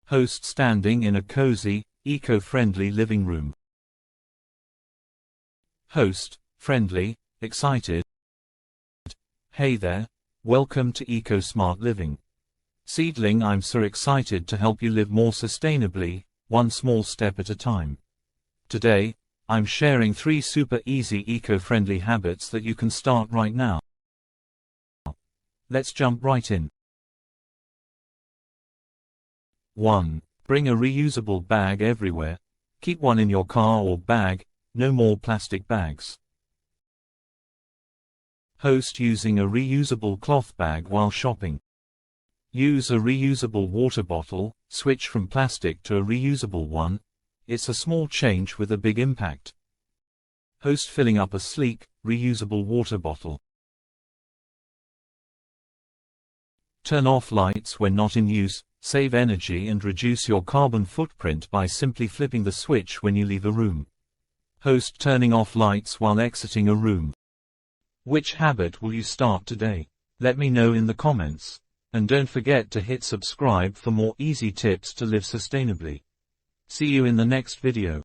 Host standing in a cozy, eco-friendly living room. Host, friendly, excited. Hey there, welcome to EcoSmart Living. Seedling, I'm so excited to help you live more sustainably, one small step at a time. Today, I'm sharing 3 super easy eco-friendly habits that you can start right now. Let's jump right in. 1. Bring a reusable bag everywhere. Keep one in your car or bag, no more plastic bags. Host using a reusable cloth bag while shopping. Use a reusable water bottle, switch from plastic to a reusable one. It's a small change with a big impact. Host filling up a sleek, reusable water bottle. Turn off lights when not in use, save energy and reduce your carbon footprint by simply flipping the switch when you leave a room. Host turning off lights while exiting a room. Which habit will you start today? Let me know in the comments. And don't forget to hit subscribe for more easy tips to live sustainably. See you in the next video.